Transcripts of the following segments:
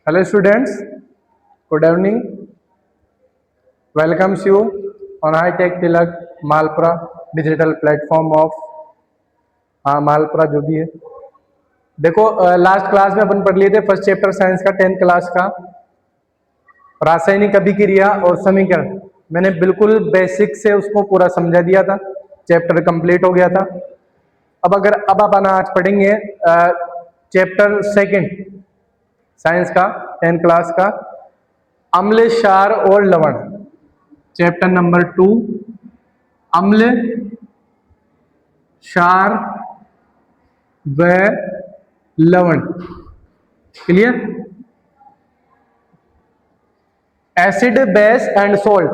Hello students, good evening. Welcomes you on High Tech Tilak Malpura digital platform of Malpura जो भी है। देखो last class में अपन पढ़ लिए थे फर्स्ट चैप्टर साइंस का 10th क्लास का रासायनिक अभिक्रिया और समीकरण। मैंने बिल्कुल बेसिक से उसको पूरा समझा दिया था, चैप्टर कंप्लीट हो गया था। अब अपन आज पढ़ेंगे चैप्टर सेकंड साइंस का 10th क्लास का अम्ल, क्षार और लवण। चैप्टर नंबर 2 अम्ल, क्षार व लवण। Clear? Acid, base and salt.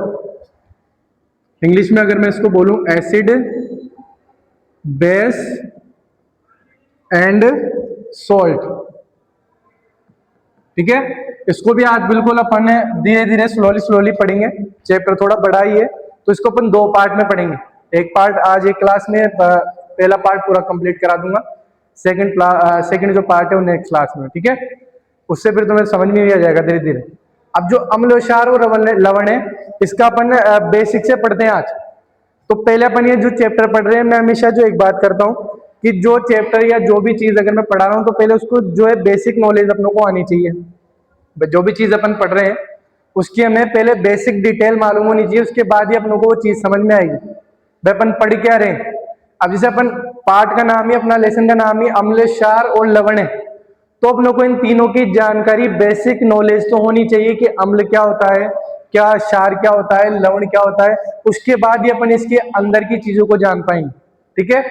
English में अगर मैं इसको बोलूं एसिड, बेस एंड सॉल्ट, ठीक है। इसको भी आज बिल्कुल अपन धीरे धीरे स्लोली पढ़ेंगे। चैप्टर थोड़ा बड़ा ही है तो इसको अपन दो पार्ट में पढ़ेंगे। एक पार्ट आज एक क्लास में पहला पार्ट पूरा कंप्लीट करा दूंगा, सेकंड जो पार्ट है वो नेक्स्ट क्लास में, ठीक है। उससे फिर तुम्हें समझ में भी आ जाएगा धीरे धीरे। अब जो अम्ल, क्षार और लवण है इसका अपन बेसिक से पढ़ते हैं आज। तो पहले अपन ये जो चैप्टर पढ़ रहे हैं, मैं हमेशा जो एक बात करता हूँ कि जो चैप्टर या जो भी चीज अगर मैं पढ़ा रहा हूँ तो पहले उसको जो है बेसिक नॉलेज अपनों को आनी चाहिए। जो भी चीज अपन पढ़ रहे हैं उसकी हमें पहले बेसिक डिटेल मालूम होनी चाहिए, उसके बाद ही अपनों को वो चीज समझ में आएगी भाई अपन पढ़ क्या रहे हैं। अब जैसे अपन पार्ट का नाम ही, अपना लेसन का नाम ही अम्ल, क्षार और लवण है, तो अपनों को इन तीनों की जानकारी, बेसिक नॉलेज तो होनी चाहिए कि अम्ल क्या होता है, क्या क्षार क्या होता है, लवण क्या होता है। उसके बाद ही अपन इसके अंदर की चीजों को जान पाएंगे, ठीक है।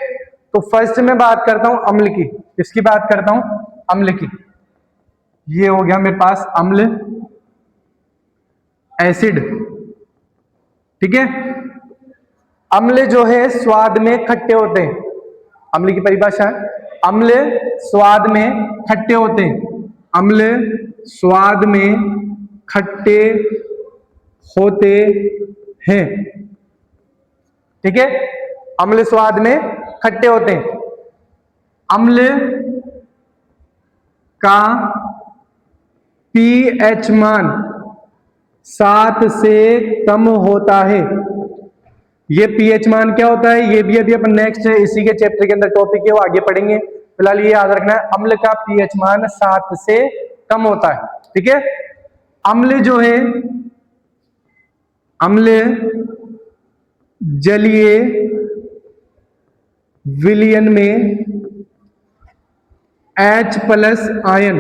तो फर्स्ट मैं बात करता हूं अम्ल की। किसकी बात करता हूं? अम्ल की। ये हो गया मेरे पास अम्ल, एसिड, ठीक है। अम्ल जो है स्वाद में खट्टे होते हैं। अम्ल की परिभाषा है अम्ल स्वाद में खट्टे होते हैं। अम्ल स्वाद में खट्टे होते हैं, ठीक है। अम्ल स्वाद में खट्टे होते हैं। अम्ल का पीएच मान 7 से कम होता है। ये पीएच मान क्या होता है ये भी अभी अपन नेक्स्ट इसी के चैप्टर के अंदर टॉपिक है वो आगे पढ़ेंगे। फिलहाल ये याद रखना है अम्ल का पीएच मान 7 से कम होता है, ठीक है। अम्ल जो है, अम्ल जलीय विलयन में H+ आयन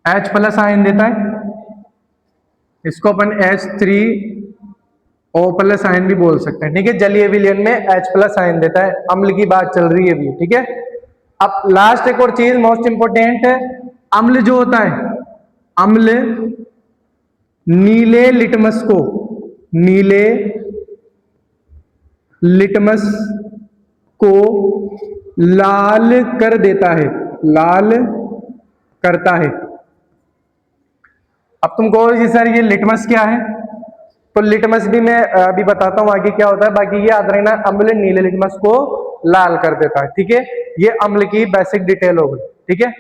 H+ आयन देता है। इसको अपन H3O+ आयन भी बोल सकते हैं, ठीक है। जलीय विलयन में H+ आयन देता है। अम्ल की बात चल रही है अभी, ठीक है। अब लास्ट एक और चीज मोस्ट इंपोर्टेंट है, अम्ल जो होता है, अम्ल नीले लिटमस को लाल कर देता है, लाल करता है। अब तुम कहोगे सर ये लिटमस क्या है, तो लिटमस भी मैं अभी बताता हूं आगे क्या होता है। बाकी ये याद रखना अम्ल नीले लिटमस को लाल कर देता है, ठीक है। ये अम्ल की बेसिक डिटेल हो गई, ठीक है।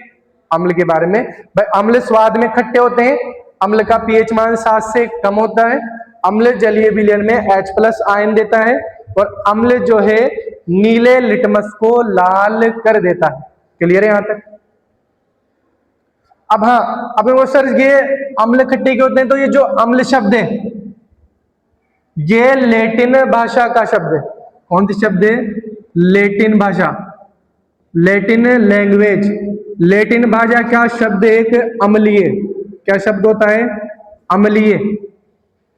अम्ल के बारे में भाई अम्ल स्वाद में खट्टे होते हैं, अम्ल का पीएच मान 7 से कम होता है, अम्ल जलीय विलयन में H+ आयन देता है और अम्ल जो है नीले लिटमस को लाल कर देता है। क्लियर है यहां तक? अब हाँ, अब वो सर ये अम्ल खट्टे के होते हैं, तो ये जो अम्ल शब्द है ये लैटिन भाषा का शब्द है। कौन सी शब्द है? लैटिन भाषा, लैटिन लैंग्वेज। लैटिन भाषा का शब्द एक अम्लीय, क्या शब्द होता है? अम्लीय।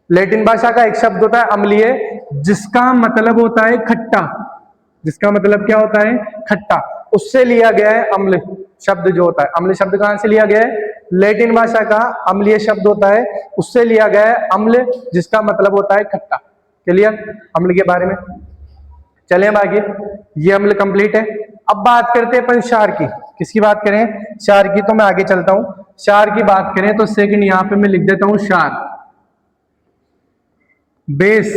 लैटिन भाषा का एक शब्द होता है अम्लीय, जिसका मतलब होता है खट्टा। जिसका मतलब क्या होता है? खट्टा। उससे लिया गया है अम्ल शब्द जो होता है। अम्ल शब्द कहां से लिया गया है? लैटिन भाषा का अम्लीय शब्द होता है, उससे लिया गया है अम्ल, जिसका मतलब होता है खट्टा। क्लियर अम्ल के बारे में? चलें अब आगे। ये अम्ल कंप्लीट है। अब बात करते हैं अपन क्षार की। किसकी बात करें? क्षार की। तो मैं आगे चलता हूं। क्षार की बात करें तो सेकंड यहां पे मैं लिख देता हूं क्षार, बेस।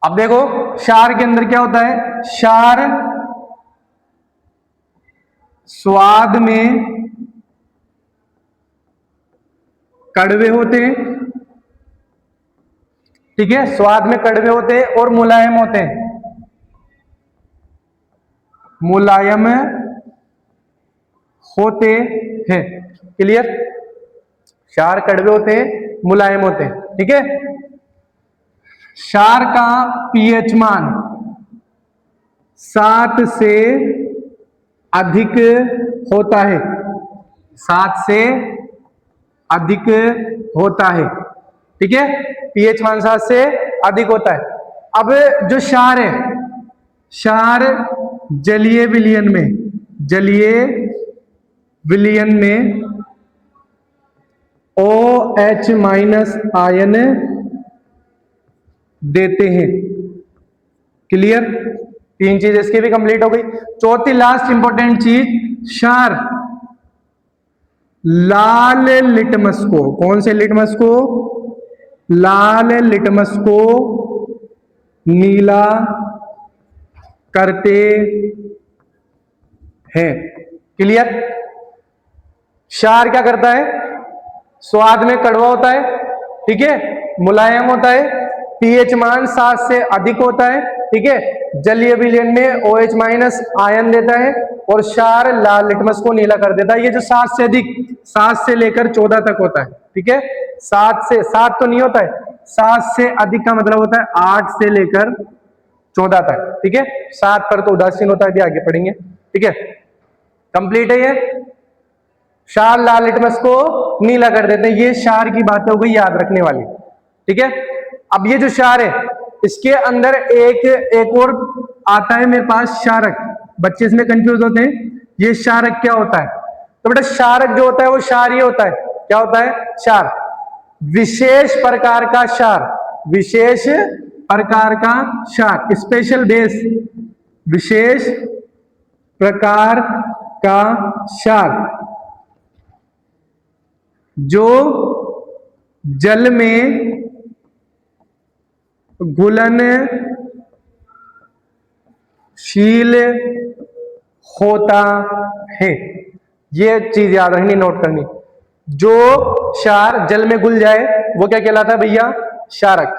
अब देखो क्षार के अंदर क्या होता है, क्षार स्वाद में कड़वे होते हैं, ठीक है, स्वाद में कड़वे होते हैं और मुलायम होते हैं, मुलायम होते हैं। क्लियर, क्षार कड़वे होते हैं, मुलायम होते हैं, ठीक है। क्षार का पीएच मान 7 से अधिक होता है, 7 से अधिक होता है, ठीक है, पीएच मान 7 से अधिक होता है। अब जो क्षार है, क्षार जलीय विलयन में, जलीय विलयन में OH माइनस आयन देते हैं। क्लियर, 3 चीज इसकी भी कंप्लीट हो गई। चौथी लास्ट इंपॉर्टेंट चीज, क्षार लाल लिटमस को, कौन से लिटमस को, लाल लिटमस को नीला करते हैं। क्लियर, क्षार क्या करता है, स्वाद में कड़वा होता है, ठीक है, मुलायम होता है, पीएच मान 7 से अधिक होता है, ठीक है, जलीय विलयन में OH माइनस आयन देता है और क्षार लाल लिटमस को नीला कर देता है। ये जो 7 से अधिक, 7 से लेकर 14 तक होता है, ठीक है, 7 तो नहीं होता है, 7 से अधिक का मतलब होता है 8 से लेकर 14 तक, ठीक है, 7 पर तो उदासीन होता है, आगे पढ़ेंगे, ठीक है। कंप्लीट है ये, क्षार लाल लिटमस को नीला कर देते हैं। ये क्षार की बात हो गई याद रखने वाली, ठीक है। अब ये जो क्षार है, इसके अंदर एक और आता है मेरे पास, क्षारक। बच्चे इसमें कंफ्यूज होते हैं, ये क्षारक क्या होता है। तो बेटा क्षारक जो होता है वो क्षारीय होता है। क्या होता है, क्षार, विशेष प्रकार का क्षार, विशेष प्रकार का क्षार, स्पेशल बेस, विशेष प्रकार का क्षार जो जल में घुलनशील होता है। ये चीज याद रखनी, नोट करनी, जो क्षार जल में घुल जाए वो क्या कहलाता है भैया, क्षारक।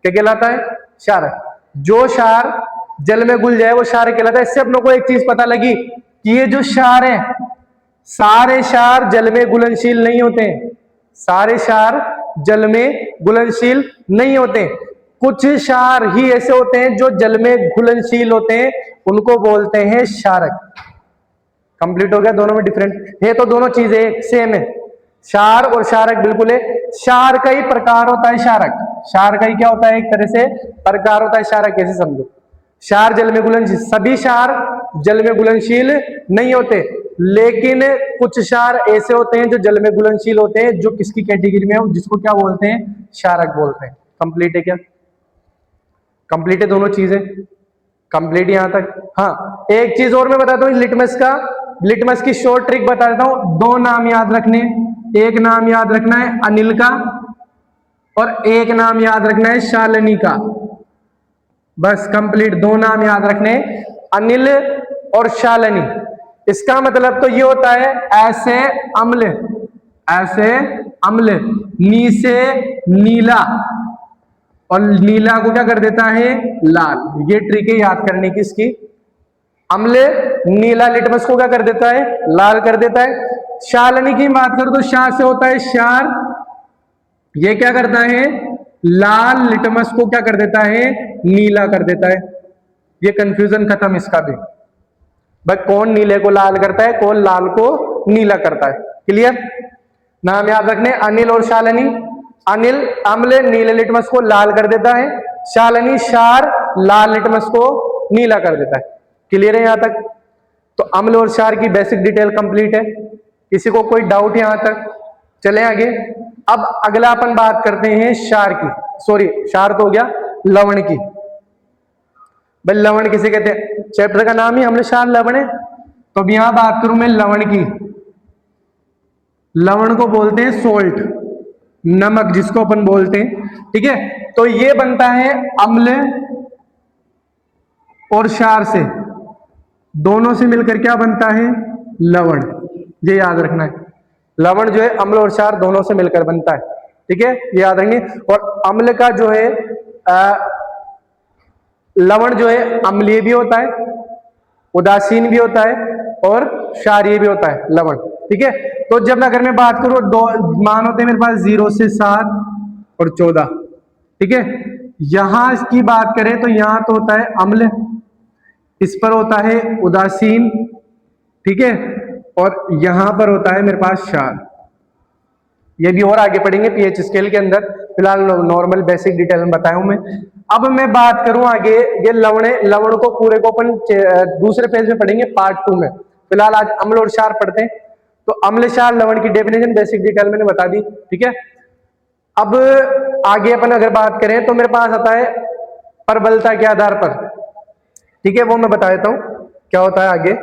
क्या कहलाता है, क्षारक। जो क्षार जल में घुल जाए वो क्षारक कहलाता है। इससे अपनों को एक चीज पता लगी कि ये जो क्षार है, सारे क्षार जल में घुलनशील नहीं होते हैं, सारे क्षार जल में घुलनशील नहीं होते। कुछ क्षार ही ऐसे होते हैं जो जल में घुलनशील होते हैं, उनको बोलते हैं क्षारक। कंप्लीट हो गया, दोनों में डिफरेंट है तो दोनों चीजें सेम है, क्षार और क्षारक बिल्कुल है। क्षार का ही प्रकार होता है क्षारक, क्षार का ही क्या होता है, एक तरह से प्रकार होता है क्षारक। कैसे समझो, क्षार जल में घुलनशील, सभी क्षार जल में घुलनशील नहीं होते, लेकिन कुछ क्षार ऐसे होते हैं जो जल में घुलनशील होते हैं, जो किसकी कैटेगरी में हो, जिसको क्या बोलते हैं, क्षारक बोलते हैं। कंप्लीट है क्या, कंप्लीट है दोनों चीजें, कंप्लीट यहां तक। हाँ, एक चीज और मैं बताता हूँ, लिटमस की शॉर्ट ट्रिक बता देता हूं। 2 नाम याद रखने, एक नाम याद रखना है अनिल का और एक नाम याद रखना है शालिनी का, बस कंप्लीट। 2 नाम याद रखने, अनिल और शालिनी। इसका मतलब तो ये होता है, ऐसे अम्ल, ऐसे अम्ल, नी से नीला और नीला को क्या कर देता है, लाल। ये ट्रिक है याद करने की इसकी। अम्ल नीला लिटमस को क्या कर देता है, लाल कर देता है। शालिनी की बात करो तो शाह से होता है क्षार, ये क्या करता है, लाल लिटमस को क्या कर देता है, नीला कर देता है। ये कंफ्यूजन खत्म इसका भी, भाई कौन नीले को लाल करता है, कौन लाल को नीला करता है। क्लियर, नाम याद रखने अनिल और शालिनी। अनिल अम्ल नीले लिटमस को लाल कर देता है, शालिनी क्षार लाल लिटमस को नीला कर देता है। क्लियर है यहां तक। तो अम्ल और क्षार की बेसिक डिटेल कंप्लीट है। किसी को कोई डाउट यहां तक, चले आगे। अब अगला अपन बात करते हैं क्षार की, सॉरी क्षार तो हो गया, लवण की। भाई लवण किसे कहते हैं, चैप्टर का नाम ही अम्ल क्षार लवण है। तो अब यहां बात करूं मैं लवण की, लवण को बोलते हैं सोल्ट, नमक जिसको अपन बोलते हैं, ठीक है। तो ये बनता है अम्ल और क्षार से, दोनों से मिलकर क्या बनता है, लवण। ये याद रखना है, लवण जो है अम्ल और क्षार दोनों से मिलकर बनता है, ठीक है, ये याद रखिए। और अम्ल का जो है लवण जो है अम्लीय भी होता है, उदासीन भी होता है और क्षारीय भी होता है लवण, ठीक है। तो जब अगर मैं बात करूं, दो मान होते हैं मेरे पास 0 से 7 और 14, ठीक है। यहां इसकी बात करें तो यहां तो होता है अम्ल, इस पर होता है उदासीन, ठीक है, और यहां पर होता है मेरे पास क्षार। ये भी और आगे पढ़ेंगे पीएच स्केल के अंदर, फिलहाल नॉर्मल बेसिक डिटेल में बताया हूं मैं। अब मैं बात करूं आगे, ये लवण को पूरे को अपन दूसरे पेज में पढ़ेंगे पार्ट 2 में, फिलहाल आज अम्ल और क्षार पढ़ते हैं। तो अम्ल क्षार लवण की डेफिनेशन बेसिक डिटेल मैंने बता दी, ठीक है। अब आगे अपन अगर बात करें तो मेरे पास आता है परबलता के आधार पर, ठीक है, वो मैं बता देता हूं क्या होता है आगे।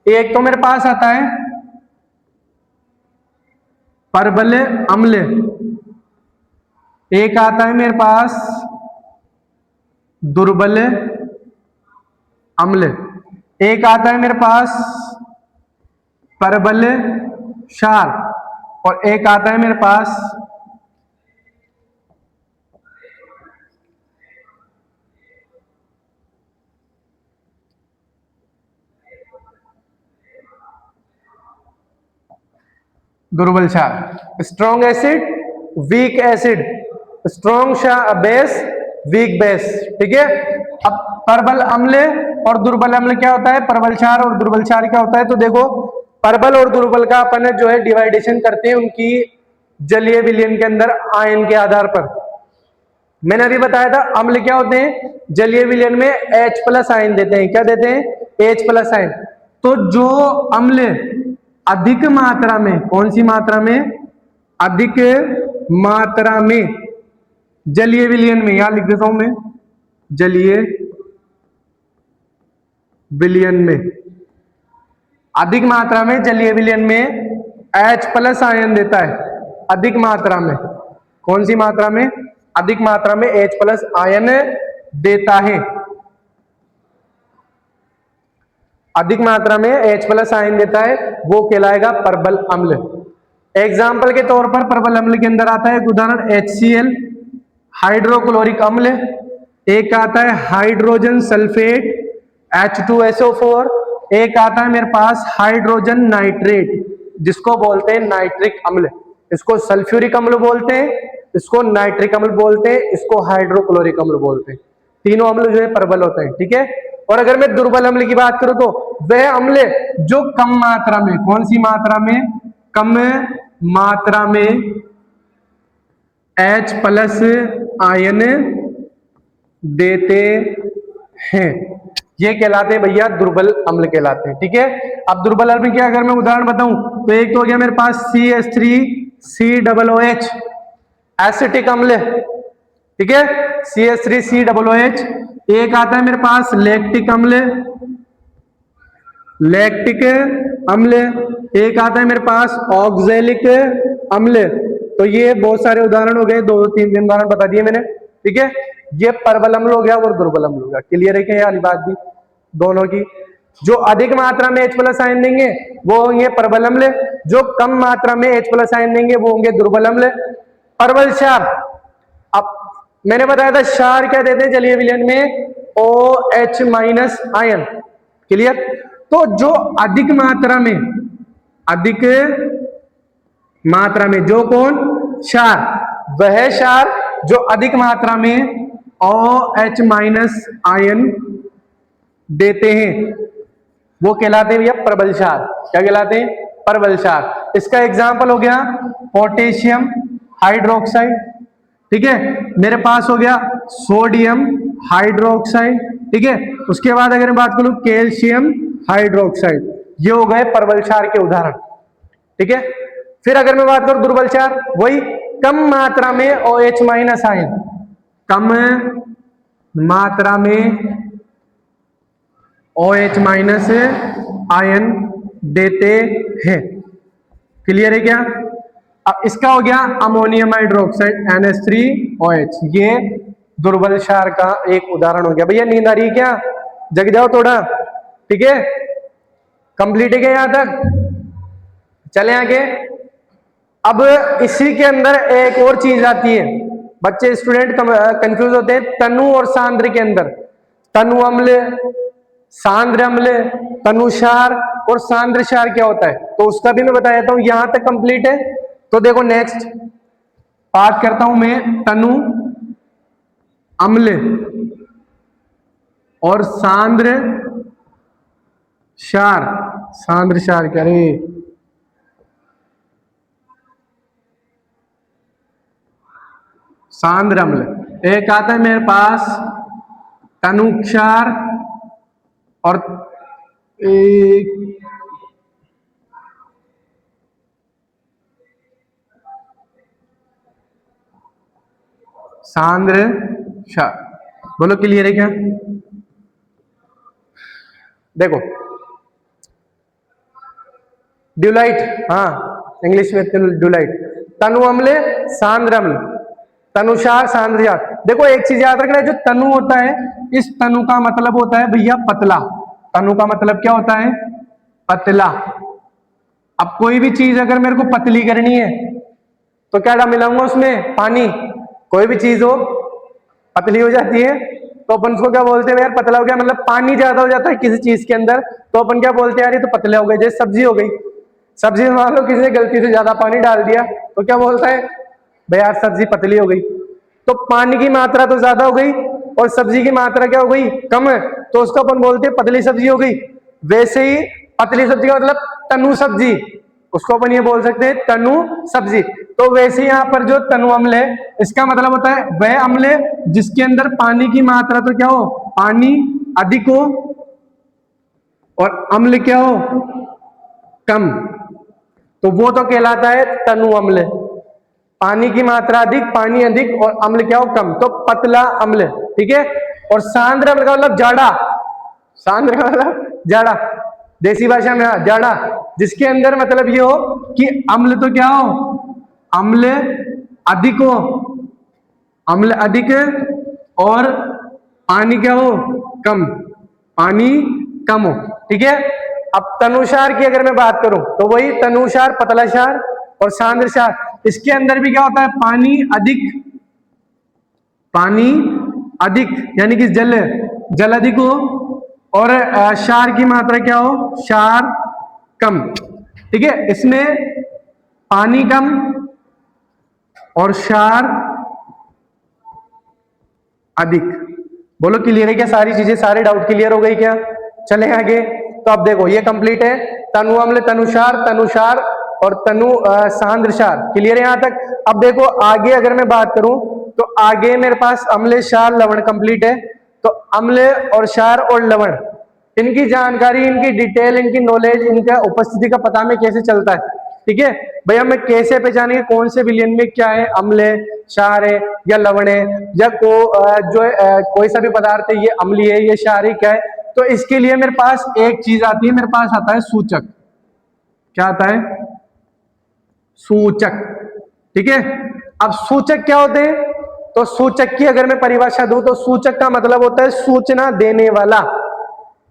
एक तो मेरे पास आता है परबल अम्ल, एक आता है मेरे पास दुर्बल अम्ल, एक आता है मेरे पास परबल क्षार, और एक आता है मेरे पास दुर्बल क्षार। Strong acid, weak acid, strong base, weak base, ठीक है। अब परबल अम्ल और दुर्बल अम्ल क्या होता है, परबल क्षार और दुर्बल क्षार क्या होता है, तो देखो परबल और दुर्बल का अपन जो है डिवाइडेशन करते हैं उनकी जलीय विलयन के अंदर आयन के आधार पर। मैंने अभी बताया था अम्ल क्या होते हैं, जलीय विलयन में H+ आयन देते हैं, क्या देते हैं, H+ आयन। तो जो अम्ल अधिक मात्रा में, कौन सी मात्रा में, अधिक मात्रा में जलीय विलयन में, यहां लिख देता हूं मैं, जलीय विलयन में, अधिक मात्रा में जलीय विलयन में H+ आयन देता है, अधिक मात्रा में, कौन सी मात्रा में, अधिक मात्रा में H+ आयन देता है, अधिक मात्रा में H+ आयन देता है, वो कहलाएगा परबल अम्ल। एग्जाम्पल के तौर पर परबल अम्ल के अंदर आता है एक उदाहरण HCl हाइड्रोक्लोरिक अम्ल, एक आता है हाइड्रोजन सल्फेट H2SO4, एक आता है मेरे पास हाइड्रोजन नाइट्रेट जिसको बोलते हैं नाइट्रिक अम्ल, इसको सल्फ्यूरिक अम्ल बोलते हैं, इसको नाइट्रिक अम्ल बोलते हैं, इसको हाइड्रोक्लोरिक अम्ल बोलते हैं। तीनों अम्ल जो है परबल होते हैं, ठीक है। और अगर मैं दुर्बल अम्ल की बात करूं तो वह अम्ल जो कम मात्रा में, कौन सी मात्रा में, कम मात्रा में H+ आयन देते हैं, ये कहलाते हैं भैया दुर्बल अम्ल कहलाते हैं, ठीक है। अब दुर्बल अम्ल की अगर मैं उदाहरण बताऊं तो एक तो हो गया मेरे पास CH3COOH एसिटिक अम्ल, ठीक है, CH3COOH। एक आता है मेरे पास लैक्टिक अम्ल, लैक्टिक अम्ल, एक आता है मेरे पास ऑक्जेलिक अम्ल। तो ये बहुत सारे उदाहरण हो गए, 2-3 उदाहरण बता दिए मैंने, ठीक है। ये परबल अम्ल हो गया और दुर्बल अम्ल हो गया, क्लियर है क्या ये वाली बात भी दोनों की। जो अधिक मात्रा में H+ आयन देंगे वो होंगे परबल अम्ल, जो कम मात्रा में H+ आयन देंगे वो होंगे दुर्बल अम्ल। परबल क्षार, अब मैंने बताया था क्षार क्या देते हैं जलीय विलयन में, OH- आयन, क्लियर। तो जो अधिक मात्रा में, अधिक मात्रा में जो कौन, क्षार, वह क्षार जो अधिक मात्रा में OH- आयन देते हैं वो कहलाते हैं भैया प्रबल क्षार। क्या कहलाते हैं, प्रबल क्षार। इसका एग्जांपल हो गया पोटेशियम हाइड्रोक्साइड, ठीक है, मेरे पास हो गया सोडियम हाइड्रोक्साइड, ठीक है। उसके बाद अगर मैं बात करूं कैल्शियम हाइड्रोक्साइड, ये हो गए प्रबल क्षार के उदाहरण, ठीक है। फिर अगर मैं बात करूं दुर्बल क्षार, वही कम मात्रा में OH- आयन, कम मात्रा में OH- आयन देते हैं। क्लियर है क्या? अब इसका हो गया अमोनियम हाइड्रोक्साइड NH3OH, ये दुर्बल क्षार का एक उदाहरण हो गया। भैया नींद आ रही है क्या? जग जाओ थोड़ा, ठीक है? कंप्लीट है क्या यहां तक? चले आगे। अब इसी के अंदर एक और चीज आती है, बच्चे स्टूडेंट कंफ्यूज होते हैं तनु और सांद्र के अंदर। तनु अम्ल, सांद्र अम्ल, तनुक्षार और सांद्र क्षार क्या होता है, तो उसका भी मैं बता देता हूं। यहां तक कंप्लीट है तो देखो नेक्स्ट बात करता हूं मैं तनु अम्ल और सांद्र क्षार। सांद्र क्षार क्या रे? सांद्र अम्ल, एक आता है मेरे पास तनुक्षार और एक सांद्र क्षार। बोलो क्लियर है क्या? देखो ड्यूलाइट, हाँ इंग्लिश में ड्यूलाइट, तनु अम्ल, सांद्र अम्ल, तनुक्षार, सांद्र क्षार। देखो एक चीज याद रखना है, जो तनु होता है, इस तनु का मतलब होता है भैया पतला। तनु का मतलब क्या होता है? पतला। अब कोई भी चीज अगर मेरे को पतली करनी है तो क्या मिलाऊंगा उसमें? पानी। कोई भी चीज हो पतली हो जाती है तो अपन उसको क्या बोलते हैं? यार पतला हो गया, मतलब पानी ज्यादा हो जाता है किसी चीज के अंदर तो अपन क्या बोलते हैं? यार ये तो पतला हो गया। जैसे सब्जी हो गई, सब्जी में मान लो किसी ने गलती से ज्यादा पानी डाल दिया तो क्या बोलता है? भाई यार सब्जी पतली हो गई। तो पानी की मात्रा तो ज्यादा हो गई और सब्जी की मात्रा क्या हो गई? कम है, तो उसको अपन बोलते हैं पतली सब्जी हो गई। वैसे ही पतली सब्जी का मतलब तनु सब्जी, उसको अपन ये बोल सकते हैं तनु सब्जी। तो वैसे यहाँ पर जो तनु अम्ल है, इसका मतलब होता है वह अम्ल है जिसके अंदर पानी की मात्रा तो क्या हो? पानी अधिक हो और अम्ल क्या हो? कम। तो वो तो कहलाता है तनु अम्ल। पानी की मात्रा अधिक, पानी अधिक और अम्ल क्या हो? कम, तो पतला अम्ल, ठीक है। और सांद्र अम्ल का मतलब जाड़ा। सांद्र का मतलब जाड़ा, देसी भाषा में जाड़ा, जिसके अंदर मतलब ये हो कि अम्ल तो क्या हो? अम्ल अधिक हो, अम्ल अधिक और पानी क्या हो? कम, पानी कम हो, ठीक है। अब तनुक्षार की अगर मैं बात करूं तो वही तनुक्षार, पतला क्षार और सांद्र क्षार, इसके अंदर भी क्या होता है? पानी अधिक, पानी अधिक यानी कि जल अधिक हो और क्षार की मात्रा क्या हो? क्षार कम, ठीक है। इसमें पानी कम और क्षार अधिक। बोलो क्लियर है क्या? सारी चीजें, सारे डाउट क्लियर हो गई क्या? चले आगे। तो अब देखो ये कंप्लीट है, तनु अम्ल, तनुक्षार, तनुक्षार और तनु सांद्र क्षार। क्लियर है यहां तक? अब देखो आगे अगर मैं बात करूं तो आगे मेरे पास अम्ल, क्षार, लवण कंप्लीट है। तो अम्ल और क्षार और लवण, इनकी जानकारी, इनकी डिटेल, इनकी नॉलेज, इनका उपस्थिति का पता में कैसे चलता है, ठीक है भैया? मैं कैसे पहचानेंगे कौन से विलयन में क्या है? अम्ल है, क्षार है या लवण है, या कोई सा भी पदार्थ है, ये अम्लीय है, ये क्षारीय क्या है? तो इसके लिए मेरे पास एक चीज आती है, मेरे पास आता है सूचक। क्या आता है? सूचक, ठीक है। अब सूचक क्या होते हैं? तो सूचक की अगर मैं परिभाषा दूं तो सूचक का मतलब होता है सूचना देने वाला,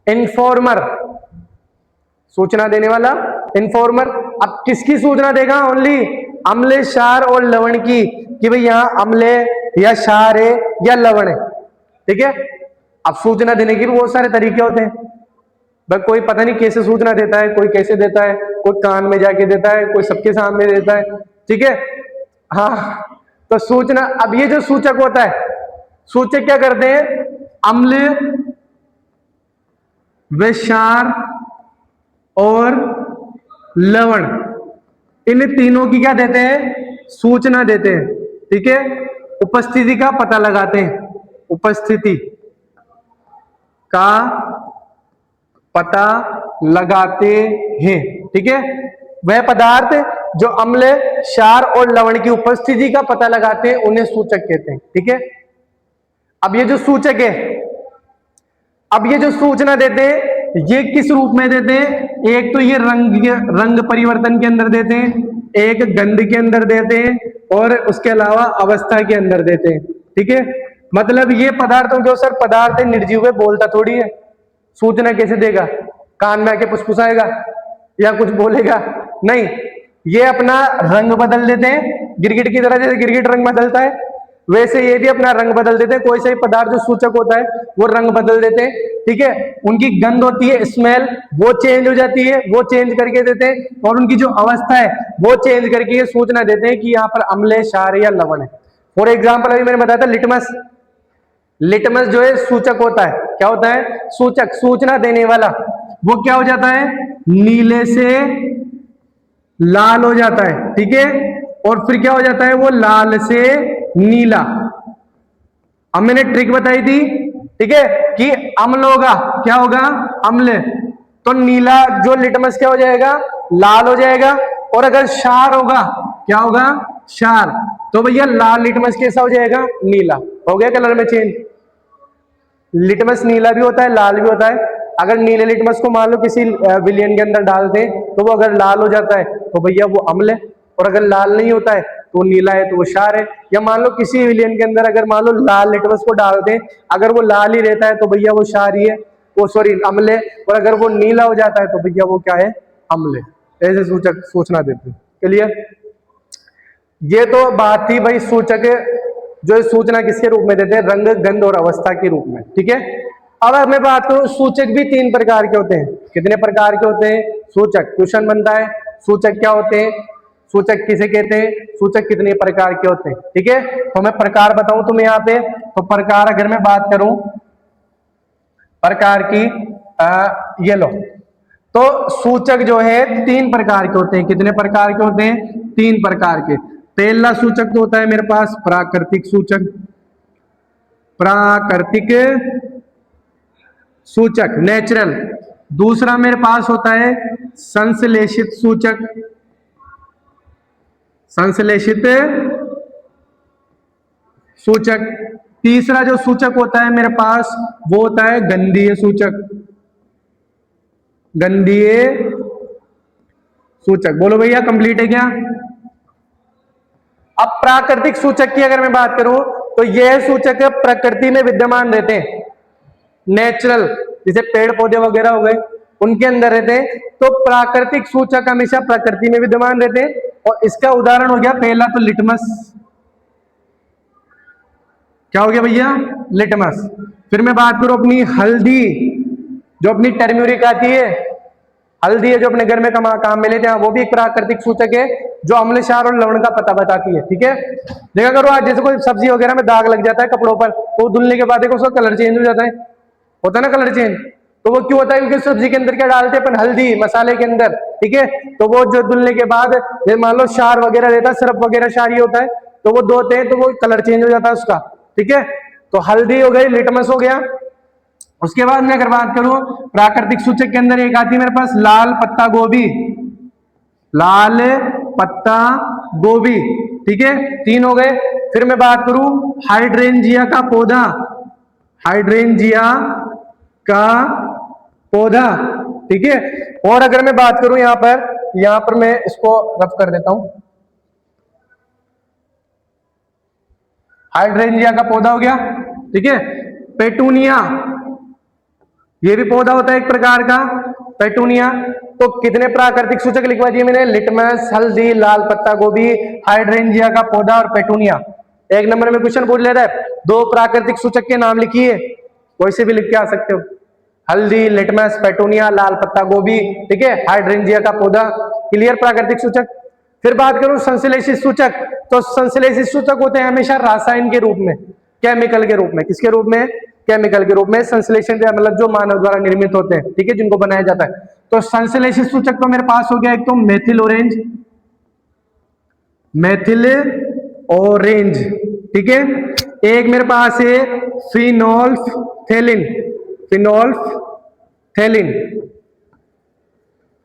इन्फॉर्मर। सूचना देने वाला, इन्फॉर्मर। अब किसकी सूचना देगा? ओनली अम्ल, क्षार और लवण की, कि भाई यहाँ अम्ल है या क्षार है या लवण है, ठीक है। अब सूचना देने के बहुत सारे तरीके होते हैं भाई, कोई पता नहीं कैसे सूचना देता है, कोई कैसे देता है, कोई कान में जाके देता है, कोई सबके सामने देता है, ठीक है। हाँ, तो सूचना, अब ये जो सूचक होता है, सूचक क्या करते हैं? अम्ल व क्षार और लवण, इन तीनों की क्या देते हैं? सूचना देते हैं, ठीक है। उपस्थिति का पता लगाते हैं, उपस्थिति का पता लगाते हैं, ठीक है। वह पदार्थ जो अम्ल, क्षार और लवण की उपस्थिति का पता लगाते हैं उन्हें सूचक कहते हैं, ठीक है। अब ये जो सूचक है, अब ये जो सूचना देते हैं ये किस रूप में देते हैं? एक तो ये रंग परिवर्तन के अंदर देते हैं, एक गंध के अंदर देते हैं, और उसके अलावा अवस्था के अंदर देते हैं। ठीक है, मतलब ये पदार्थों के सर पदार्थ है, निर्जीव है, बोलता थोड़ी है। सूचना कैसे देगा? कान में आके फुसफुसाएगा या कुछ बोलेगा? नहीं, ये अपना रंग बदल देते हैं, गिरगिट की तरह। जैसे गिरगिट रंग बदलता है, वैसे ये भी अपना रंग बदल देते हैं। कोई सा भी पदार्थ जो सूचक होता है वो रंग बदल देते हैं। ठीक है, उनकी गंध होती है, स्मेल, वो चेंज हो जाती है, वो चेंज करके देते हैं। और उनकी जो अवस्था है वो चेंज करके ये सूचना देते हैं कि यहाँ पर अम्ल है, क्षार है या लवण है। फॉर एग्जाम्पल अभी मैंने बताया था लिटमस। लिटमस जो है सूचक होता है। क्या होता है? सूचक, सूचना देने वाला। वो क्या हो जाता है? नीले से लाल हो जाता है। ठीक है, और फिर क्या हो जाता है? वो लाल से नीला। अब मैंने ट्रिक बताई थी, ठीक है, कि अम्ल होगा। क्या होगा? अम्ल। तो नीला जो लिटमस क्या हो जाएगा? लाल हो जाएगा। और अगर क्षार होगा, क्या होगा? क्षार। तो भैया लाल लिटमस कैसा हो जाएगा? नीला। हो गया कलर में चेंज। लिटमस नीला भी होता है, लाल भी होता है। अगर नीले लिटमस को मान लो किसी विलियन के अंदर डाल दें तो वो अगर लाल हो जाता है तो भैया वो अम्ल है, और अगर लाल नहीं होता है तो नीला है तो वो क्षार है। या मान लो किसी विलियन के अंदर अगर मान लो लाल लिटमस को डाल दें, अगर वो लाल ही रहता है तो भैया वो क्षार ही है, वो सॉरी अम्ल है। और अगर वो नीला हो जाता है तो भैया वो क्या है? अम्ल है। ऐसे सूचक सूचना देते हैं। क्लियर? ये तो बात थी भाई सूचक जो सूचना किसके रूप में देते हैं? रंग, गंध और अवस्था के रूप में। ठीक है, अब मैं बात करूं, सूचक भी 3 प्रकार के होते हैं। कितने प्रकार के होते हैं सूचक? क्वेश्चन बनता है, सूचक क्या होते हैं, सूचक किसे कहते हैं, सूचक कितने प्रकार के होते हैं। ठीक है, तो मैं प्रकार बताऊं तुम्हें यहाँ पे। तो प्रकार अगर मैं बात करूं प्रकार की, ये लो, तो सूचक जो है 3 प्रकार के होते हैं। कितने प्रकार के होते हैं? 3 प्रकार के। पहला सूचक तो होता है मेरे पास प्राकृतिक सूचक। प्राकृतिक सूचक, नेचुरल। दूसरा मेरे पास होता है संश्लेषित सूचक। संश्लेषित सूचक। तीसरा जो सूचक होता है मेरे पास वो होता है गंधीय सूचक। गंधीय सूचक। बोलो भैया कंप्लीट है क्या? अब प्राकृतिक सूचक की अगर मैं बात करूं तो यह सूचक प्रकृति में विद्यमान रहते हैं, नेचुरल, जैसे पेड़ पौधे वगैरह हो गए उनके अंदर रहते हैं। तो प्राकृतिक सूचक हमेशा प्रकृति में विद्यमान रहते हैं। और इसका उदाहरण हो गया पहला तो लिटमस। क्या हो गया भैया? लिटमस। फिर मैं बात करूं अपनी हल्दी, जो अपनी टर्मरिक आती है, हल्दी है जो अपने घर में काम में लेते हैं, वो भी एक प्राकृतिक सूचक है जो अम्ल, क्षार और लवण का पता बताती है। ठीक है, देखा करो आज जैसे कोई सब्जी वगैरह में दाग लग जाता है कपड़ों पर, तो धुलने के बाद देखो उसका कलर चेंज हो जाता है, होता है ना कलर चेंज। तो वो क्यों होता है? क्योंकि सब्जी के अंदर क्या डालते हैं अपन? हल्दी, मसाले के अंदर। ठीक है, तो वो जो धुलने के बाद मान लो क्षार वगैरह रहता है, सिरप वगैरह क्षारीय होता है, तो वो धोते हैं तो वो कलर चेंज हो जाता है उसका। ठीक है, तो हल्दी हो गई, लिटमस हो गया। उसके बाद मैं अगर बात करूं प्राकृतिक सूचक के अंदर एक आती है मेरे पास लाल पत्ता गोभी। लाल पत्ता गोभी। ठीक है, 3 हो गए। फिर मैं बात करूं हाइड्रेंजिया का पौधा। हाइड्रेंजिया का पौधा। ठीक है, और अगर मैं बात करूं यहां पर मैं इसको रफ कर देता हूं। हाइड्रेंजिया का पौधा हो गया। ठीक है, पेटूनिया, ये भी पौधा होता है एक प्रकार का, पेटूनिया। तो कितने प्राकृतिक सूचक लिखवा दिए मैंने? लिटमस, हल्दी, लाल पत्ता गोभी, हाइड्रेंजिया का पौधा और पेटूनिया। 1 नंबर में क्वेश्चन पूछ लेता है 2 प्राकृतिक सूचक के नाम लिखिए, कोई से भी लिख के आ सकते हो। हल्दी, लिटमस, पेटूनिया, लाल पत्ता गोभी, ठीक है, हाइड्रेंजिया का पौधा। क्लियर? प्राकृतिक सूचक। फिर बात करूं संश्लेषित सूचक, तो संश्लेषित सूचक होते हैं हमेशा रासायन के रूप में, केमिकल के रूप में। किसके रूप में? केमिकल के रूप में। संश्लेषण मतलब जो मानव द्वारा निर्मित होते हैं, ठीक है, जिनको बनाया जाता है। तो संश्लेषित सूचक तो मेरे पास हो गया एक तो मेथिल ऑरेंज, मेथिल ऑरेंज। ठीक है, एक मेरे पास है फिनोल्फथेलिन, फिनोल्फथेलिन।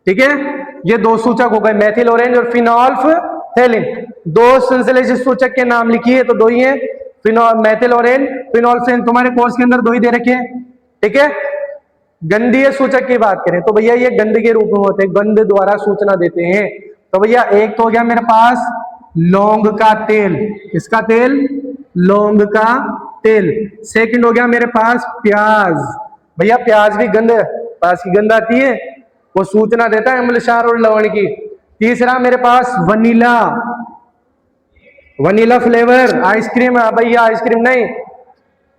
ठीक है, ये 2 सूचक हो गए, मेथिल ऑरेंज और फिनोल्फथेलिन। 2 संश्लेषित सूचक के नाम लिखिए, तो 2 ही है, मेथिल ऑरेंज, फिनोल्फथेलिन। तुम्हारे कोर्स के अंदर 2 ही दे रखे हैं। ठीक है, गंधीय सूचक की बात करें तो भैया ये गंध के रूप में होते हैं, गंध द्वारा सूचना देते हैं। तो भैया एक तो हो गया मेरे पास लौंग का तेल, किसका तेल? लौंग का तेल। सेकंड हो गया मेरे पास प्याज, भैया प्याज भी गंध, प्याज की गंध आती है, वो सूचना देता है अम्ल, क्षार और लवण की। तीसरा मेरे पास वनीला, वनीला फ्लेवर आइसक्रीम, भैया आइसक्रीम नहीं,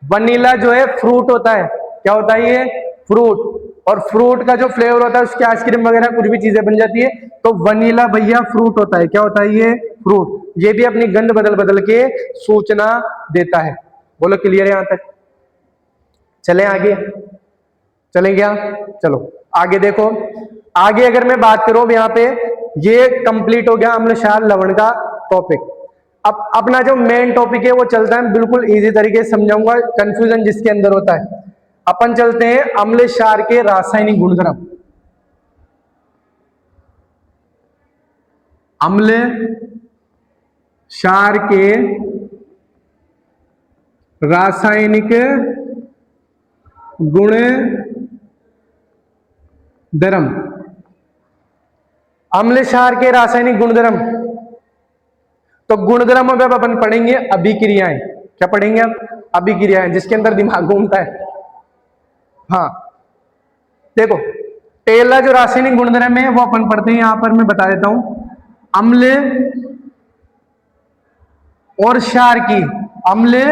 वनीला जो है फ्रूट होता है, क्या होता है ये? फ्रूट, और फ्रूट का जो फ्लेवर होता है उसकी आइसक्रीम वगैरह कुछ भी चीजें बन जाती है, तो वनीला भैया फ्रूट होता है, क्या होता है ये? फ्रूट। ये भी अपनी गंध बदल बदल के सूचना देता है। बोलो क्लियर है यहां तक? चलें आगे, चलें क्या? चलो आगे देखो। आगे अगर मैं बात करूं यहाँ पे, ये कंप्लीट हो गया अम्ल क्षार लवण का टॉपिक। अब अपना जो मेन टॉपिक है वो चलता है, बिल्कुल इजी तरीके से समझाऊंगा, कंफ्यूजन जिसके अंदर होता है। अपन चलते हैं अम्ल क्षार के रासायनिक गुणधर्म। अम्ल क्षार के रासायनिक गुण धर्म। अम्ल क्षार के रासायनिक गुणधर्म, तो गुणधर्म में अपन पढ़ेंगे अभिक्रियाएं। क्या पढ़ेंगे हम? अभिक्रियाएं, जिसके अंदर दिमाग घूमता है। हाँ देखो, पहला जो रासायनिक गुणधर्म है वो अपन पढ़ते हैं, यहां पर मैं बता देता हूं। अम्ल और क्षार की, अम्ल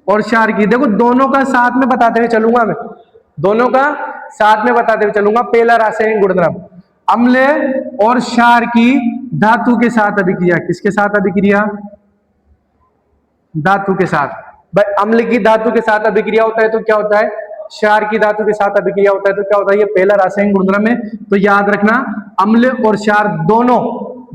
और क्षार की, देखो दोनों का साथ में बताते हुए चलूंगा मैं, दोनों का साथ में बताते हुए चलूंगा। पहला रासायनिक गुणधर्म, अम्ल और क्षार की धातु के साथ अभिक्रिया। किसके साथ अभिक्रिया? धातु के साथ। भाई अम्ल की धातु के साथ अभिक्रिया होता है तो क्या होता है? क्षार की धातु के साथ अभिक्रिया होता है तो क्या होता है? ये पहला रासायनिक गुणधर्म है। तो याद रखना, अम्ल और क्षार दोनों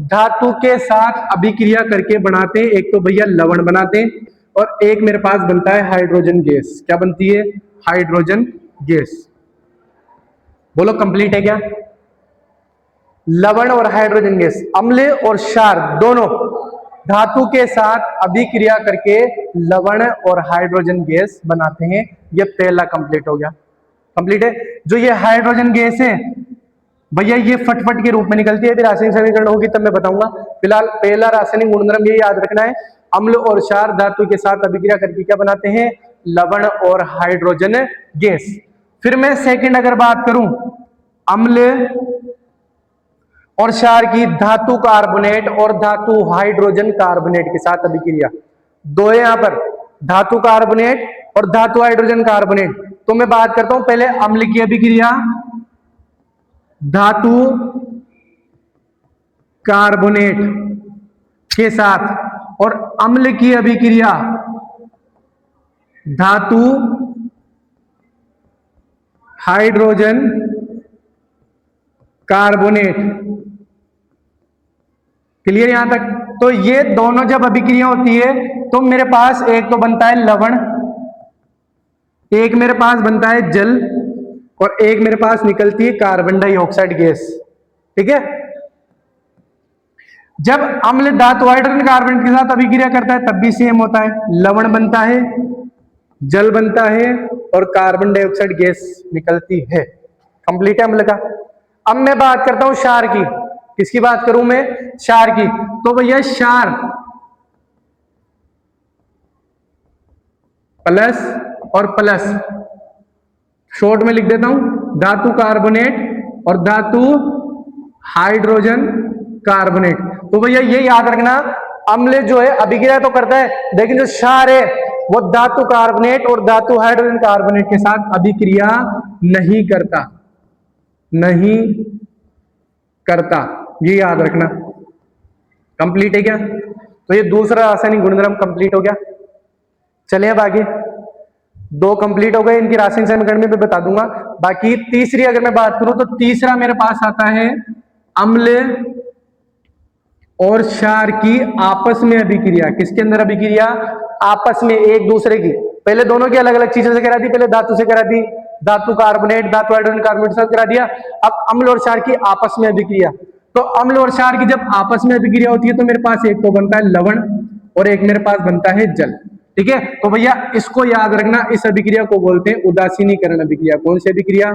धातु के साथ अभिक्रिया करके बनाते हैं, एक तो भैया लवण बनाते हैं और एक मेरे पास बनता है हाइड्रोजन गैस। क्या बनती है? Hydrogen gas. बोलो कंप्लीट है क्या? लवण और हाइड्रोजन गैस, अम्ल और क्षार दोनों धातु के साथ अभिक्रिया करके लवण और हाइड्रोजन गैस बनाते हैं। ये पहला कंप्लीट हो गया। कंप्लीट है। जो ये हाइड्रोजन गैस है भैया ये फटफट के रूप में निकलती है, रासायनिक समीकरण होगी तब मैं बताऊंगा। फिलहाल पहला रासायनिक गुणधर्म ये याद रखना है, अम्ल और क्षार धातु के साथ अभिक्रिया करके क्या बनाते हैं? लवण और हाइड्रोजन गैस। फिर मैं सेकंड अगर बात करूं, अम्ल और क्षार की धातु कार्बोनेट और धातु हाइड्रोजन कार्बोनेट के साथ अभिक्रिया। दो है यहां पर, धातु कार्बोनेट और धातु हाइड्रोजन कार्बोनेट। तो मैं बात करता हूं पहले अम्ल की अभिक्रिया धातु कार्बोनेट के साथ और अम्ल की अभिक्रिया धातु हाइड्रोजन कार्बोनेट। क्लियर यहां तक? तो ये दोनों जब अभिक्रिया होती है तो मेरे पास एक तो बनता है लवण, एक मेरे पास बनता है जल और एक मेरे पास निकलती है कार्बन डाइऑक्साइड गैस। ठीक है। जब अम्ल धातु हाइड्रोजन कार्बोनेट के साथ अभिक्रिया करता है तब भी सेम होता है, लवण बनता है, जल बनता है और कार्बन डाइऑक्साइड गैस निकलती है। कंप्लीट है अम्ल का। अब मैं बात करता हूं क्षार की। किसकी बात करूं मैं? क्षार की। तो भैया क्षार प्लस और प्लस, शॉर्ट में लिख देता हूं, धातु कार्बोनेट और धातु हाइड्रोजन कार्बोनेट। तो भैया ये याद रखना, अम्ल जो है अभिक्रिया तो करता है लेकिन जो क्षार है वो धातु कार्बोनेट और धातु हाइड्रोजन कार्बोनेट के साथ अभिक्रिया नहीं करता, नहीं करता, ये याद रखना। कंप्लीट है क्या? तो ये दूसरा रासायनिक गुणधर्म कंप्लीट हो गया। चलिए अब आगे, दो कंप्लीट हो गए, इनकी रासायनिक समीकरण में भी बता दूंगा। बाकी तीसरी अगर मैं बात करूं तो तीसरा मेरे पास आता है अम्ल और क्षार की आपस में अभिक्रिया। किसके अंदर अभिक्रिया? आपस में एक दूसरे की। पहले दोनों की अलग अलग चीजों से करा दी, पहले धातु से करा दी, धातु कार्बोनेट धातु हाइड्रोजन कार्बोनेट से करा दिया। अब अम्ल और क्षार की आपस में अभिक्रिया। तो अम्ल और क्षार की जब आपस में अभिक्रिया होती है तो मेरे पास एक तो बनता है लवण और एक मेरे पास बनता है जल। ठीक है। तो भैया इसको याद रखना, इस अभिक्रिया को बोलते हैं उदासीनीकरण अभिक्रिया। कौन सी अभिक्रिया?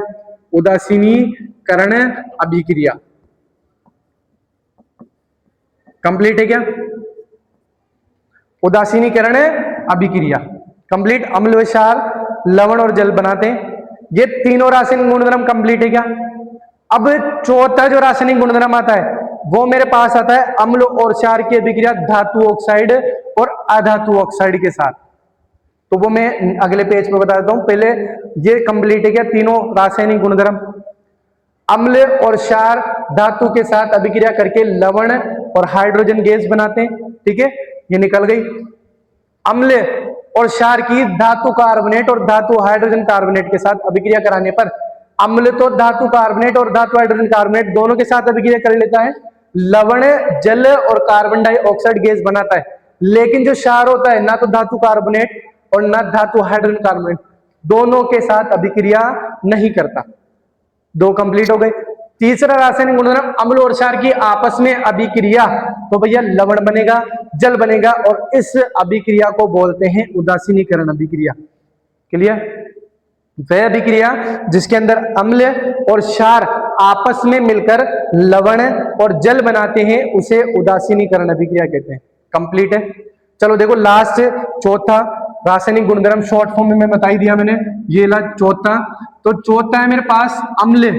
उदासीनीकरण अभिक्रिया। कंप्लीट है क्या? उदासीनीकरण अभिक्रिया कंप्लीट। अम्ल व क्षार, लवण और जल बनाते हैं। ये तीनों रासायनिक गुणधर्म कंप्लीट है क्या? अब चौथा जो रासायनिक गुणधर्म आता है वो मेरे पास आता है अम्ल और क्षार की अभिक्रिया धातु ऑक्साइड और अधातु ऑक्साइड के साथ। तो वो मैं अगले पेज पे बता देता हूं। पहले ये कंप्लीट है क्या तीनों रासायनिक गुणधर्म? अम्ल और क्षार धातु के साथ अभिक्रिया करके लवण और हाइड्रोजन गैस बनाते हैं। ठीक है, ये निकल गई। अम्ल और क्षार की धातु कार्बोनेट और धातु हाइड्रोजन कार्बोनेट के साथ अभिक्रिया कराने पर अम्ल तो धातु कार्बोनेट और धातु हाइड्रोजन कार्बोनेट दोनों के साथ अभिक्रिया कर लेता है, लवण जल और कार्बन डाइऑक्साइड गैस बनाता है। लेकिन जो क्षार होता है ना तो धातु कार्बोनेट और ना धातु हाइड्रोजन कार्बोनेट दोनों के साथ अभिक्रिया नहीं करता। दो कंप्लीट हो गए। तीसरा रासायनिक गुणधर्म अम्ल और क्षार की आपस में अभिक्रिया, तो भैया लवण बनेगा, जल बनेगा और इस अभिक्रिया को बोलते हैं उदासीनीकरण अभिक्रिया। क्लियर? वह अभिक्रिया जिसके अंदर अम्ल और क्षार आपस में मिलकर लवण और जल बनाते हैं उसे उदासीनीकरण अभिक्रिया कहते हैं। कंप्लीट है। चलो देखो लास्ट चौथा रासायनिक गुणधर्म शॉर्ट फॉर्म में मैं बता ही दिया मैंने, ये ला चौथा। तो चौथा है मेरे पास अम्ल